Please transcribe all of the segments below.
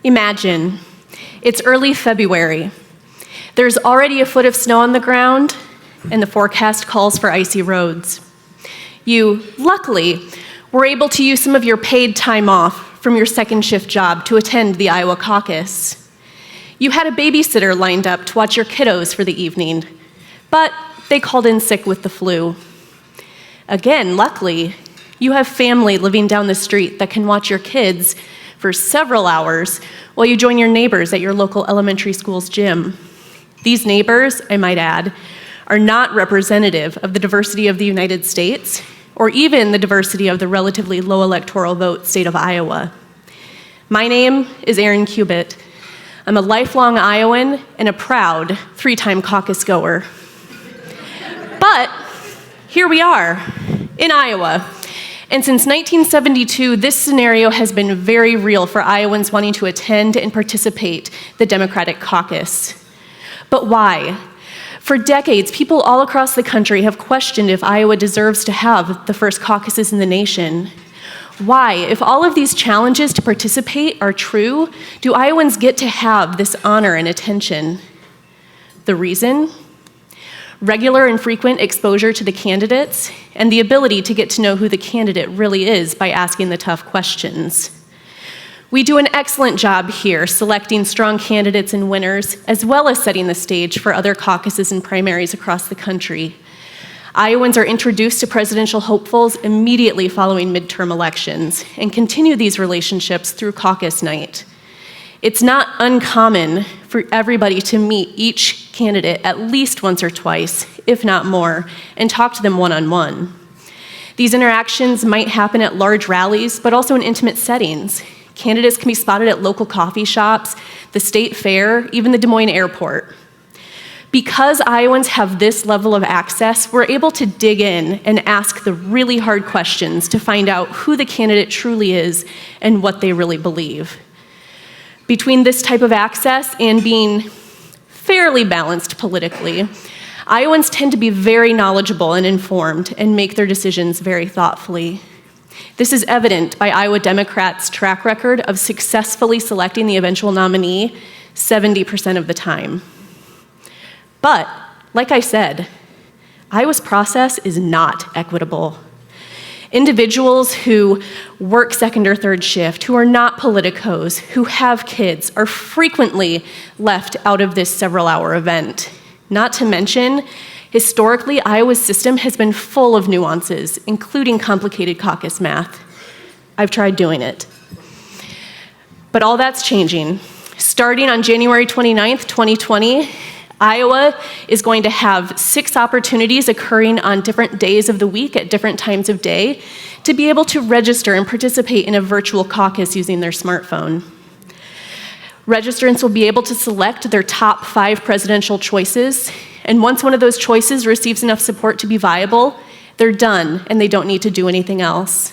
Imagine, it's early February. There's already a foot of snow on the ground, and the forecast calls for icy roads. You, luckily, were able to use some of your paid time off from your second shift job to attend the Iowa caucus. You had a babysitter lined up to watch your kiddos for the evening, but they called in sick with the flu. Again, luckily, you have family living down the street that can watch your kids for several hours while you join your neighbors at your local elementary school's gym. These neighbors, I might add, are not representative of the diversity of the United States or even the diversity of the relatively low electoral vote state of Iowa. My name is Erin Cubit. I'm a lifelong Iowan and a proud 3-time caucus goer. But here we are in Iowa. And since 1972, this scenario has been very real for Iowans wanting to attend and participate the Democratic caucus. But why? For decades, people all across the country have questioned if Iowa deserves to have the first caucuses in the nation. Why, if all of these challenges to participate are true, do Iowans get to have this honor and attention? The reason? Regular and frequent exposure to the candidates, and the ability to get to know who the candidate really is by asking the tough questions. We do an excellent job here selecting strong candidates and winners, as well as setting the stage for other caucuses and primaries across the country. Iowans are introduced to presidential hopefuls immediately following midterm elections and continue these relationships through caucus night. It's not uncommon for everybody to meet each candidate at least once or twice, if not more, and talk to them one-on-one. These interactions might happen at large rallies, but also in intimate settings. Candidates can be spotted at local coffee shops, the state fair, even the Des Moines airport. Because Iowans have this level of access, we're able to dig in and ask the really hard questions to find out who the candidate truly is and what they really believe. Between this type of access and being fairly balanced politically, Iowans tend to be very knowledgeable and informed and make their decisions very thoughtfully. This is evident by Iowa Democrats' track record of successfully selecting the eventual nominee 70% of the time. But, like I said, Iowa's process is not equitable. Individuals who work second or third shift, who are not politicos, who have kids, are frequently left out of this several-hour event. Not to mention, historically, Iowa's system has been full of nuances, including complicated caucus math. I've tried doing it. But all that's changing. Starting on January 29th, 2020, Iowa is going to have 6 opportunities occurring on different days of the week at different times of day to be able to register and participate in a virtual caucus using their smartphone. Registrants will be able to select their top 5 presidential choices, and once one of those choices receives enough support to be viable, they're done and they don't need to do anything else.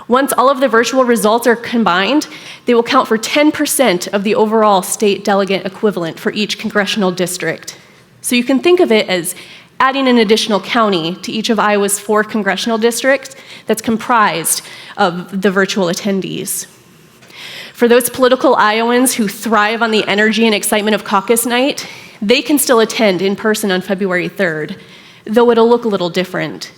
Once all of the virtual results are combined, they will count for 10% of the overall state delegate equivalent for each congressional district. So you can think of it as adding an additional county to each of Iowa's 4 congressional districts that's comprised of the virtual attendees. For those political Iowans who thrive on the energy and excitement of caucus night, they can still attend in person on February 3rd, though it'll look a little different.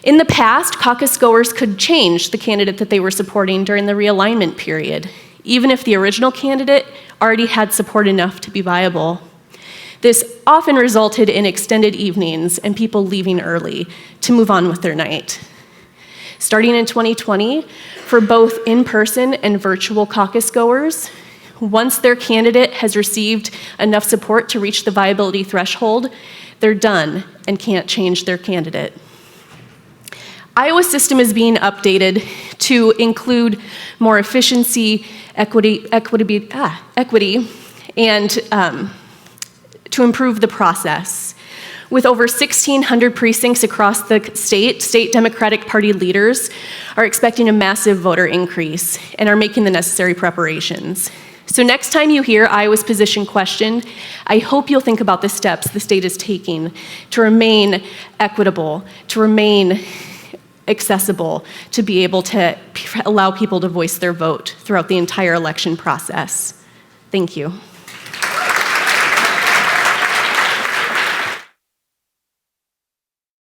In the past, caucus goers could change the candidate that they were supporting during the realignment period, even if the original candidate already had support enough to be viable. This often resulted in extended evenings and people leaving early to move on with their night. Starting in 2020, for both in-person and virtual caucus goers, once their candidate has received enough support to reach the viability threshold, they're done and can't change their candidate. Iowa's system is being updated to include more efficiency, equity, and to improve the process. With over 1,600 precincts across the state Democratic Party leaders are expecting a massive voter increase and are making the necessary preparations. So next time you hear Iowa's position questioned, I hope you'll think about the steps the state is taking to remain equitable, to remain accessible to be able to allow people to voice their vote throughout the entire election process. Thank you.